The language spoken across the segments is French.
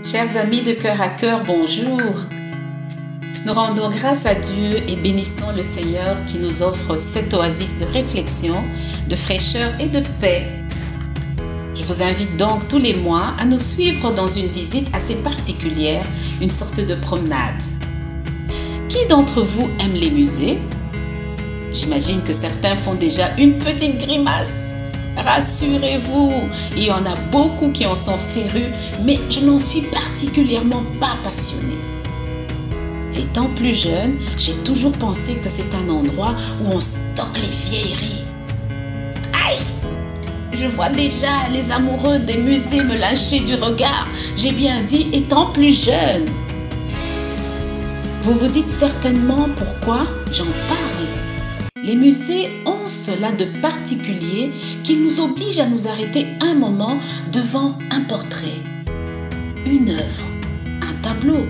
Chers amis de cœur à cœur, bonjour. Nous rendons grâce à Dieu et bénissons le Seigneur qui nous offre cette oasis de réflexion, de fraîcheur et de paix. Je vous invite donc tous les mois à nous suivre dans une visite assez particulière, une sorte de promenade. Qui d'entre vous aime les musées? J'imagine que certains font déjà une petite grimace. Rassurez-vous, il y en a beaucoup qui en sont férus, mais je n'en suis particulièrement pas passionnée. Étant plus jeune, j'ai toujours pensé que c'est un endroit où on stocke les vieilleries. Aïe! Je vois déjà les amoureux des musées me lyncher du regard. J'ai bien dit étant plus jeune. Vous vous dites certainement pourquoi j'en parle. Les musées ont cela de particulier qui nous oblige à nous arrêter un moment devant un portrait, une œuvre, un tableau.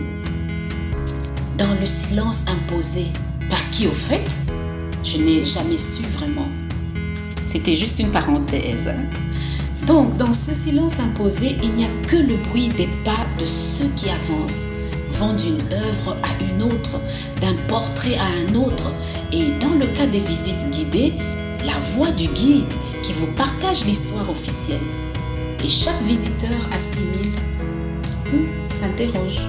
Dans le silence imposé, par qui au fait? Je n'ai jamais su vraiment. C'était juste une parenthèse. Donc, dans ce silence imposé, il n'y a que le bruit des pas de ceux qui avancent, vont d'une œuvre à une autre, d'un portrait à un autre, et dans le cas des visites guidées, la voix du guide qui vous partage l'histoire officielle. Et chaque visiteur assimile ou s'interroge.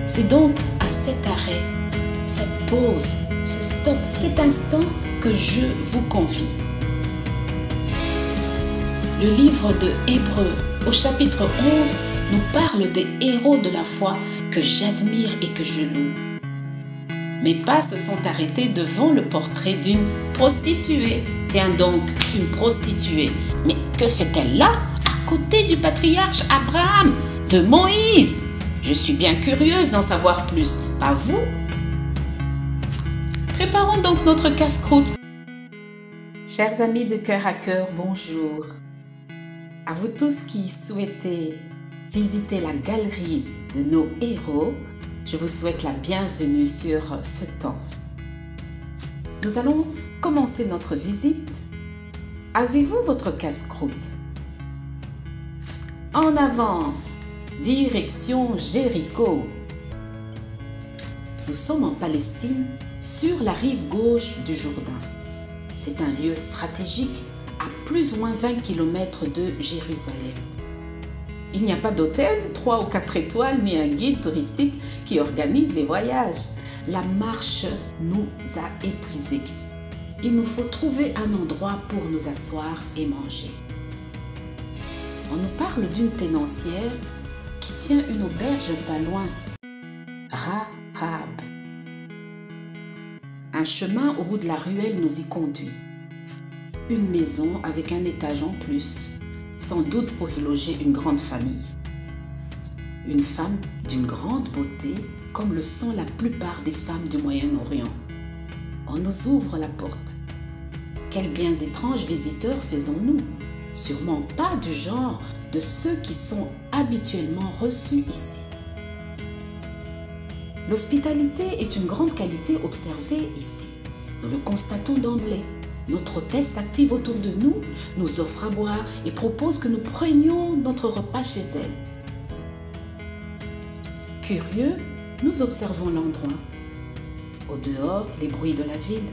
C'est donc à cet arrêt, cette pause, ce stop, cet instant que je vous convie. Le livre de Hébreux au chapitre 11 nous parle des héros de la foi que j'admire et que je loue. Mes pas se sont arrêtés devant le portrait d'une prostituée. Tiens donc, une prostituée. Mais que fait-elle là, à côté du patriarche Abraham, de Moïse? Je suis bien curieuse d'en savoir plus, pas vous? Préparons donc notre casse-croûte. Chers amis de cœur à cœur, bonjour. À vous tous qui souhaitez visiter la galerie de nos héros, je vous souhaite la bienvenue sur ce temps. Nous allons commencer notre visite. Avez-vous votre casse-croûte? En avant, direction Jéricho. Nous sommes en Palestine, sur la rive gauche du Jourdain. C'est un lieu stratégique à plus ou moins 20 km de Jérusalem. Il n'y a pas d'hôtel, 3 ou 4 étoiles, ni un guide touristique qui organise les voyages. La marche nous a épuisés. Il nous faut trouver un endroit pour nous asseoir et manger. On nous parle d'une tenancière qui tient une auberge pas loin. Rahab. Un chemin au bout de la ruelle nous y conduit. Une maison avec un étage en plus. Sans doute pour y loger une grande famille. Une femme d'une grande beauté, comme le sont la plupart des femmes du Moyen-Orient. On nous ouvre la porte. Quels biens étranges visiteurs faisons-nous? Sûrement pas du genre de ceux qui sont habituellement reçus ici. L'hospitalité est une grande qualité observée ici. Nous le constatons d'emblée. Notre hôtesse s'active autour de nous, nous offre à boire et propose que nous prenions notre repas chez elle. Curieux, nous observons l'endroit. Au dehors, les bruits de la ville.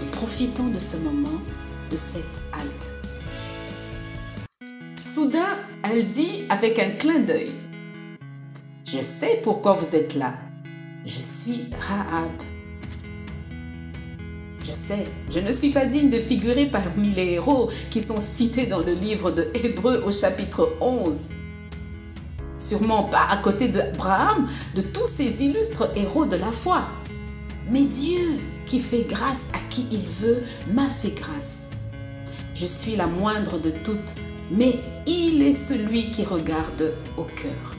Nous profitons de ce moment, de cette halte. Soudain, elle dit avec un clin d'œil: « Je sais pourquoi vous êtes là. Je suis Rahab. » Je sais, je ne suis pas digne de figurer parmi les héros qui sont cités dans le livre de Hébreux au chapitre 11. Sûrement pas à côté d'Abraham, de tous ces illustres héros de la foi. Mais Dieu, qui fait grâce à qui il veut, m'a fait grâce. Je suis la moindre de toutes, mais il est celui qui regarde au cœur.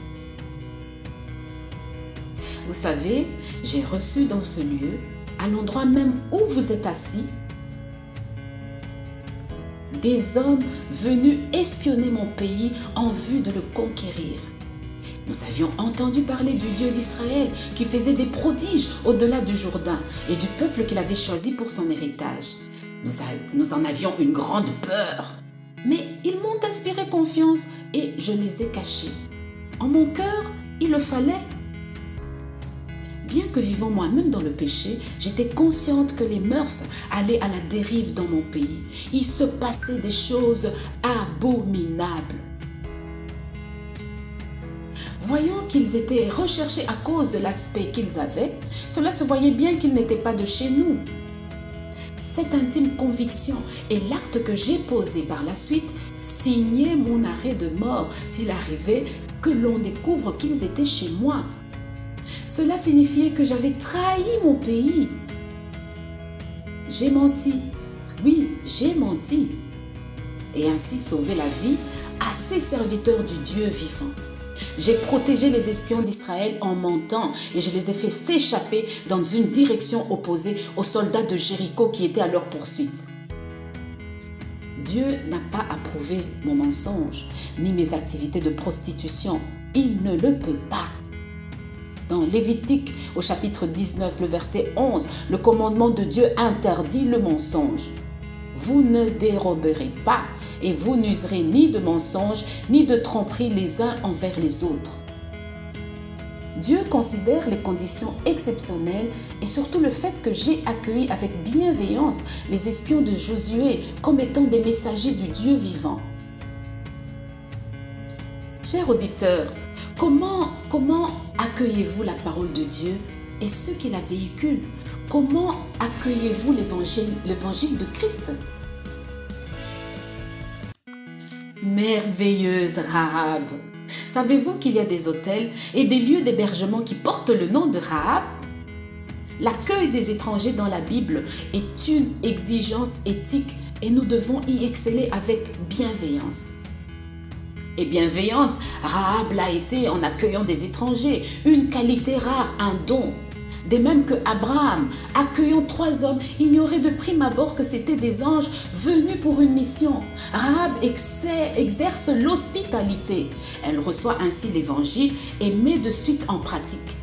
Vous savez, j'ai reçu dans ce lieu, à l'endroit même où vous êtes assis, des hommes venus espionner mon pays en vue de le conquérir. Nous avions entendu parler du Dieu d'Israël qui faisait des prodiges au-delà du Jourdain et du peuple qu'il avait choisi pour son héritage. Nous en avions une grande peur. Mais ils m'ont inspiré confiance et je les ai cachés. En mon cœur, il le fallait. Bien que vivant moi-même dans le péché, j'étais consciente que les mœurs allaient à la dérive dans mon pays. Il se passait des choses abominables. Voyant qu'ils étaient recherchés à cause de l'aspect qu'ils avaient, cela se voyait bien qu'ils n'étaient pas de chez nous. Cette intime conviction et l'acte que j'ai posé par la suite signaient mon arrêt de mort s'il arrivait que l'on découvre qu'ils étaient chez moi. Cela signifiait que j'avais trahi mon pays. J'ai menti. Oui, j'ai menti. Et ainsi sauvé la vie à ces serviteurs du Dieu vivant. J'ai protégé les espions d'Israël en mentant et je les ai fait s'échapper dans une direction opposée aux soldats de Jéricho qui étaient à leur poursuite. Dieu n'a pas approuvé mon mensonge ni mes activités de prostitution. Il ne le peut pas. Dans Lévitique, au chapitre 19, le verset 11, le commandement de Dieu interdit le mensonge. Vous ne déroberez pas et vous n'userez ni de mensonges ni de tromperies les uns envers les autres. Dieu considère les conditions exceptionnelles et surtout le fait que j'ai accueilli avec bienveillance les espions de Josué comme étant des messagers du Dieu vivant. Chers auditeurs, comment accueillez-vous la parole de Dieu et ceux qui la véhiculent? Comment accueillez-vous l'évangile de Christ? Merveilleuse Rahab! Savez-vous qu'il y a des hôtels et des lieux d'hébergement qui portent le nom de Rahab? L'accueil des étrangers dans la Bible est une exigence éthique et nous devons y exceller avec bienveillance. Et bienveillante, Rahab l'a été en accueillant des étrangers, une qualité rare, un don. De même que Abraham, accueillant 3 hommes, ignorait de prime abord que c'étaient des anges venus pour une mission. Rahab exerce l'hospitalité. Elle reçoit ainsi l'évangile et met de suite en pratique.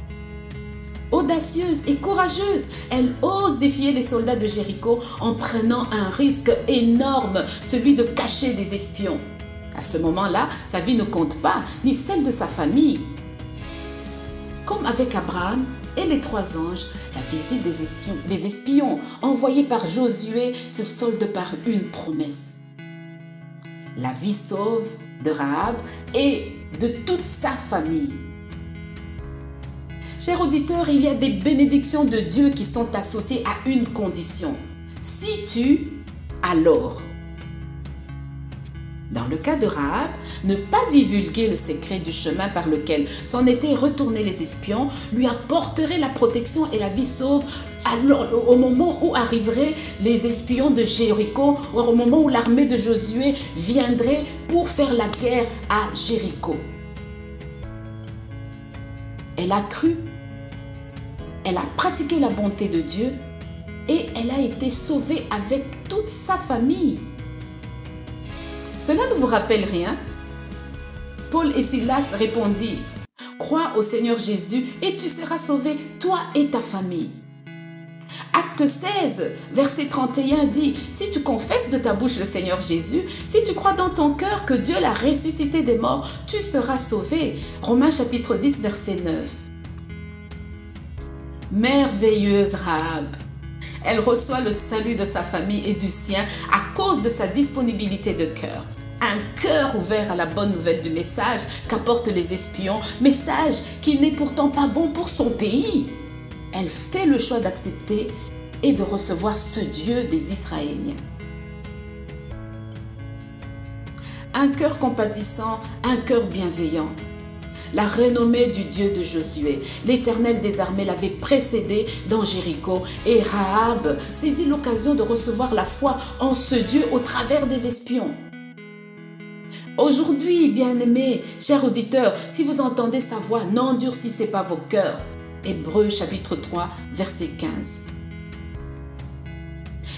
Audacieuse et courageuse, elle ose défier les soldats de Jéricho en prenant un risque énorme, celui de cacher des espions. À ce moment-là, sa vie ne compte pas, ni celle de sa famille. Comme avec Abraham et les 3 anges, la visite des espions envoyés par Josué se solde par une promesse. La vie sauve de Rahab et de toute sa famille. Chers auditeurs, il y a des bénédictions de Dieu qui sont associées à une condition. Si tu, alors. Dans le cas de Rahab, ne pas divulguer le secret du chemin par lequel s'en étaient retournés les espions lui apporterait la protection et la vie sauve au moment où arriveraient les espions de Jéricho, au moment où l'armée de Josué viendrait pour faire la guerre à Jéricho. Elle a cru, elle a pratiqué la bonté de Dieu et elle a été sauvée avec toute sa famille. Cela ne vous rappelle rien? Paul et Silas répondirent, « Crois au Seigneur Jésus et tu seras sauvé, toi et ta famille. » Acte 16, verset 31 dit, « Si tu confesses de ta bouche le Seigneur Jésus, si tu crois dans ton cœur que Dieu l'a ressuscité des morts, tu seras sauvé. » Romains chapitre 10, verset 9. Merveilleuse Rahab! Elle reçoit le salut de sa famille et du sien à cause de sa disponibilité de cœur. Un cœur ouvert à la bonne nouvelle du message qu'apportent les espions, message qui n'est pourtant pas bon pour son pays. Elle fait le choix d'accepter et de recevoir ce Dieu des Israéliens. Un cœur compatissant, un cœur bienveillant. La renommée du Dieu de Josué, l'Éternel des armées l'avait précédé dans Jéricho et Rahab saisit l'occasion de recevoir la foi en ce Dieu au travers des espions. Aujourd'hui, bien-aimés, chers auditeurs, si vous entendez sa voix, n'endurcissez pas vos cœurs. Hébreux chapitre 3, verset 15.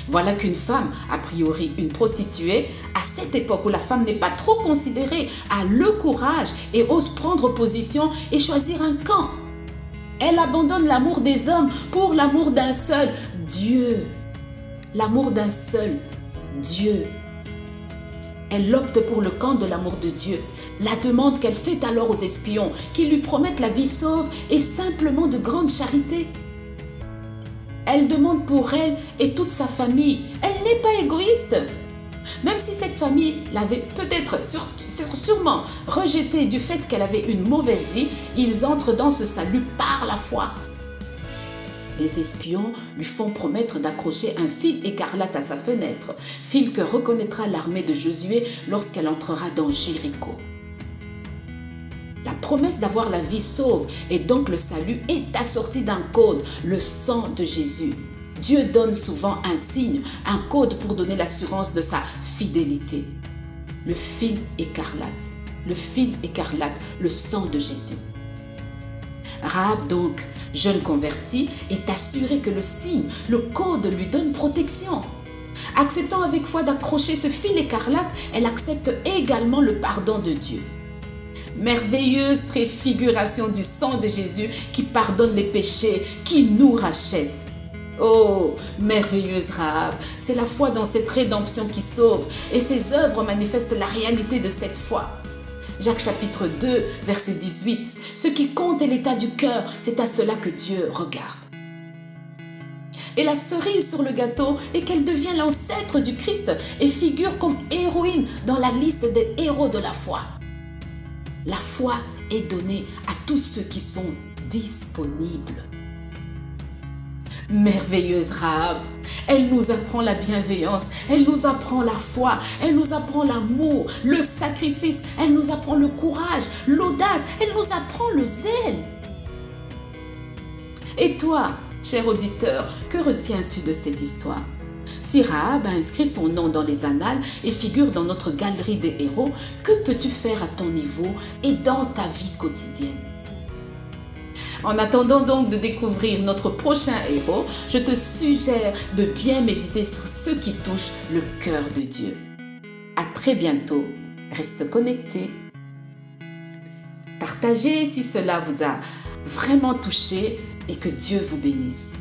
Voilà qu'une femme, a priori une prostituée, à cette époque où la femme n'est pas trop considérée, a le courage et ose prendre position et choisir un camp. Elle abandonne l'amour des hommes pour l'amour d'un seul Dieu. L'amour d'un seul Dieu. Elle opte pour le camp de l'amour de Dieu. La demande qu'elle fait alors aux espions, qui lui promettent la vie sauve, est simplement de grande charité. Elle demande pour elle et toute sa famille. Elle n'est pas égoïste. Même si cette famille l'avait peut-être sûrement rejetée du fait qu'elle avait une mauvaise vie, ils entrent dans ce salut par la foi. Les espions lui font promettre d'accrocher un fil écarlate à sa fenêtre, fil que reconnaîtra l'armée de Josué lorsqu'elle entrera dans Jéricho. La promesse d'avoir la vie sauve et donc le salut est assortie d'un code, le sang de Jésus. Dieu donne souvent un signe, un code pour donner l'assurance de sa fidélité. Le fil écarlate, le sang de Jésus. Rahab donc, jeune convertie, est assurée que le signe, le code lui donne protection. Acceptant avec foi d'accrocher ce fil écarlate, elle accepte également le pardon de Dieu. Merveilleuse préfiguration du sang de Jésus qui pardonne les péchés, qui nous rachète. Oh, merveilleuse Rahab, c'est la foi dans cette rédemption qui sauve et ses œuvres manifestent la réalité de cette foi. Jacques chapitre 2, verset 18. Ce qui compte est l'état du cœur, c'est à cela que Dieu regarde. Et la cerise sur le gâteau est qu'elle devient l'ancêtre du Christ et figure comme héroïne dans la liste des héros de la foi. La foi est donnée à tous ceux qui sont disponibles. Merveilleuse Rahab, elle nous apprend la bienveillance, elle nous apprend la foi, elle nous apprend l'amour, le sacrifice, elle nous apprend le courage, l'audace, elle nous apprend le zèle. Et toi, cher auditeur, que retiens-tu de cette histoire? Si Rahab a inscrit son nom dans les annales et figure dans notre galerie des héros, que peux-tu faire à ton niveau et dans ta vie quotidienne? En attendant donc de découvrir notre prochain héros, je te suggère de bien méditer sur ce qui touche le cœur de Dieu. À très bientôt, reste connecté. Partagez si cela vous a vraiment touché et que Dieu vous bénisse.